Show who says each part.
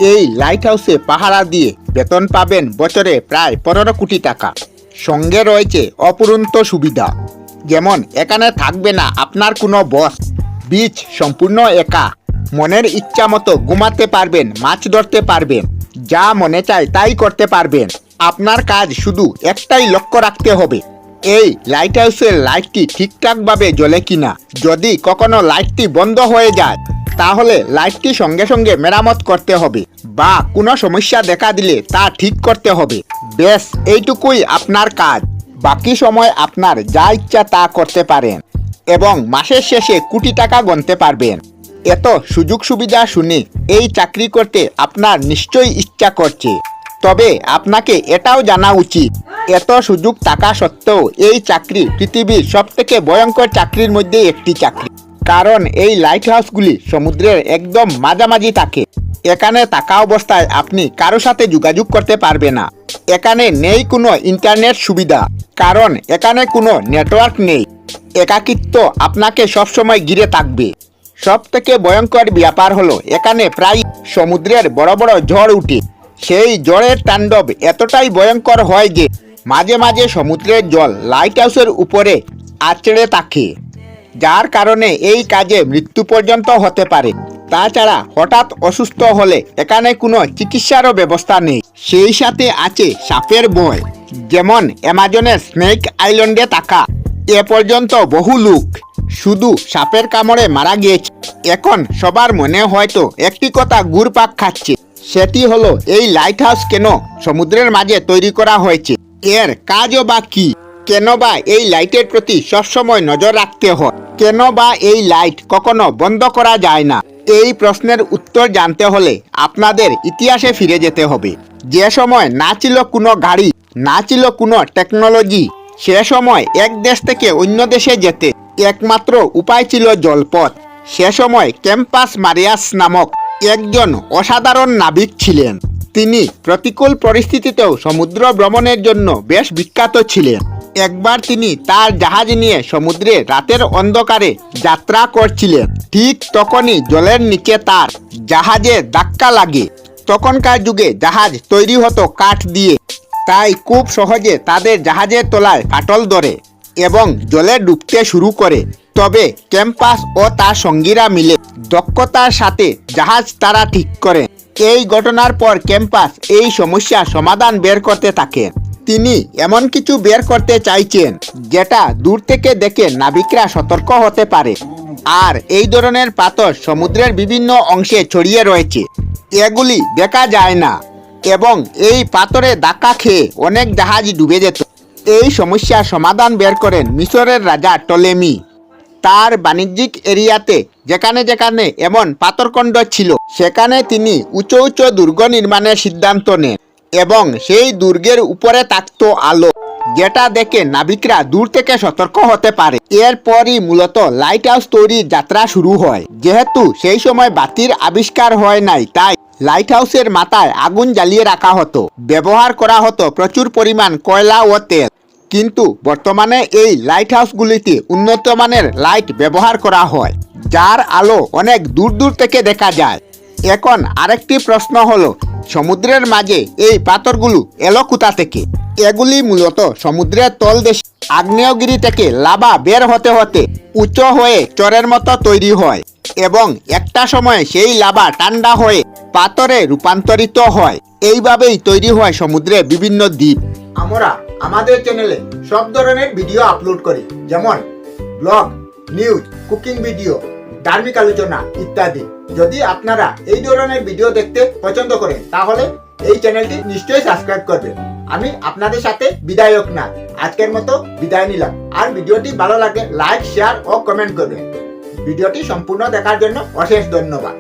Speaker 1: এই লাইট হাউসে পাহারা দিয়ে বেতন পাবেন বছরে প্রায় 15 কোটি টাকা। সঙ্গে রয়েছে অপূরন্ত সুবিধা, যেমন এখানে থাকবে না আপনার কোনো বস, বিচ সম্পূর্ণ একা, মনের ইচ্ছা মতো ঘুমাতে পারবেন, মাছ ধরতে পারবেন, যা মনে চায় তাই করতে পারবেন। আপনার কাজ শুধু একটাই লক্ষ্য রাখতে হবে, এই লাইট হাউসের লাইটটি ঠিকঠাকভাবে জ্বলে কিনা। যদি কখনো লাইটটি বন্ধ হয়ে যায় তাহলে লাইটটি সঙ্গে সঙ্গে মেরামত করতে হবে, বা কোনো সমস্যা দেখা দিলে তা ঠিক করতে হবে। বেশ, এইটুকুই আপনার কাজ। বাকি সময় আপনার যা ইচ্ছা তা করতে পারেন এবং মাসের শেষে কোটি টাকা গুনতে পারবেন। এত সুযোগ সুবিধা শুনে এই চাকরি করতে আপনার নিশ্চয়ই ইচ্ছা করছে। তবে আপনাকে এটাও জানা উচিত, এত সুযোগ থাকা সত্ত্বেও এই চাকরি পৃথিবীর সবথেকে ভয়ঙ্কর চাকরির মধ্যে একটি চাকরি। কারণ এই লাইট হাউসগুলি সমুদ্রের একদম মাঝামাঝি থাকে। এখানে থাকা অবস্থায় আপনি কারো সাথে যোগাযোগ করতে পারবে না। এখানে নেই কোনো ইন্টারনেট সুবিধা, কারণ এখানে কোনো নেটওয়ার্ক নেই। একাকিত্ব আপনাকে সবসময় ঘিরে থাকবে। সব থেকে ভয়ঙ্কর ব্যাপার হলো এখানে প্রায় সমুদ্রের বড় বড় ঝড় উঠে। সেই ঝড়ের তাণ্ডব এতটাই ভয়ঙ্কর হয় যে মাঝে মাঝে সমুদ্রের জল লাইট হাউসের উপরে আছড়ে থাকে, যার কারণে এই কাজে মৃত্যু পর্যন্ত হতে পারে। তাছাড়া হঠাৎ অসুস্থ হলে এখানে কোনো চিকিৎসারও ব্যবস্থা নেই। সেই সাথে আছে সাপের ভয়, যেমন অ্যামাজনের স্নেক আইল্যান্ডে থাকা। এ পর্যন্ত বহু লোক শুধু সাপের কামড়ে মারা গিয়েছে। এখন সবার মনে হয়তো একটি কথা ঘুরপাক খাচ্ছে, সেটি হলো এই লাইট হাউস কেন সমুদ্রের মাঝে তৈরি করা হয়েছে, এর কাজও বা কি, কেন বা এই লাইটের প্রতি সবসময় নজর রাখতে হয়, কেন বা এই লাইট কখনো বন্ধ করা যায় না। এই প্রশ্নের উত্তর জানতে হলে আপনাদের ইতিহাসে ফিরে যেতে হবে। যে সময় না ছিল কোনো গাড়ি, না ছিল কোনো টেকনোলজি, সে সময় এক দেশ থেকে অন্য দেশে যেতে একমাত্র উপায় ছিল জলপথ। সে সময় ক্যাম্পাস মারিয়াস নামক একজন অসাধারণ নাবিক ছিলেন। তিনি প্রতিকূল পরিস্থিতিতেও সমুদ্র ভ্রমণের জন্য বেশ বিখ্যাত ছিলেন। একবার তিনি তার জাহাজ নিয়ে সমুদ্রে রাতের অন্ধকারে যাত্রা করছিলেন। ঠিক তখনই জলের নিচে তার জাহাজে ধাক্কা লাগে। তখনকার যুগে জাহাজ তৈরি হতো কাঠ দিয়ে, তাই খুব সহজে তাদের জাহাজের তলায় ফাটল ধরে এবং জলে ডুবতে শুরু করে। তবে ক্যাম্পাস ও তার সঙ্গীরা মিলে দক্ষতার সাথে জাহাজ তারা ঠিক করে। এই ঘটনার পর ক্যাম্পাস এই সমস্যার সমাধান বের করতে থাকেন। তিনি এমন কিছু বের করতে চাইছেন যেটা দূর থেকে দেখে নাবিকরা সতর্ক হতে পারে। আর এই ধরনের পাথর সমুদ্রের বিভিন্ন অংশে ছড়িয়ে রয়েছে, এগুলি দেখা যায় না এবং এই পাথরে ধাক্কা খেয়ে অনেক জাহাজ ডুবে যেত। এই সমস্যার সমাধান বের করেন মিশরের রাজা টলেমি। তার বাণিজ্যিক এরিয়াতে যেখানে যেখানে এমন পাথরখণ্ড ছিল সেখানে তিনি উঁচু উঁচু দুর্গ নির্মাণের সিদ্ধান্ত নেন এবং সেই দুর্গের উপরে থাকতো আলো, যেটা দেখে নাবিকরা দূর থেকে সতর্ক হতে পারে। এরপরই মূলত লাইট হাউস তৈরির যাত্রা শুরু হয়। যেহেতু সেই সময় বাতির আবিষ্কার হয় নাই, তাই লাইট হাউসের মাথায় আগুন জ্বালিয়ে রাখা হতো। ব্যবহার করা হতো প্রচুর পরিমাণ কয়লা ও তেল। কিন্তু বর্তমানে এই লাইট হাউসগুলিতে উন্নত মানের লাইট ব্যবহার করা হয়, যার আলো অনেক দূর দূর থেকে দেখা যায়। এখন আরেকটি প্রশ্ন হলো, সমুদ্রের মাঝে এই পাথরগুলো এলো কোথা থেকে? এগুলি মূলত সমুদ্রের তলদেশ আগ্নেয়গিরি থেকে লাভা বের হতে হতে উঁচু হয়ে চরের মতো তৈরি হয় এবং একটা সময় সেই লাভা ঠান্ডা হয়ে পাথরে রূপান্তরিত হয়। এইভাবেই তৈরি হয় সমুদ্রে বিভিন্ন দ্বীপ। আমরা আমাদের চ্যানেলে সব ধরনের ভিডিও আপলোড করি, যেমন ব্লগ, নিউজ, কুকিং ভিডিও, ধার্মিক আলোচনা ইত্যাদি। যদি আপনারা এই ধরনের ভিডিও দেখতে পছন্দ করেন তাহলে এই চ্যানেলটি নিশ্চয়ই সাবস্ক্রাইব করবেন। আমি আপনাদের সাথে বিদায়ক না, আজকের মতো বিদায় নিলাম। আর ভিডিওটি ভালো লাগে লাইক, শেয়ার ও কমেন্ট করবেন। ভিডিওটি সম্পূর্ণ দেখার জন্য অশেষ ধন্যবাদ।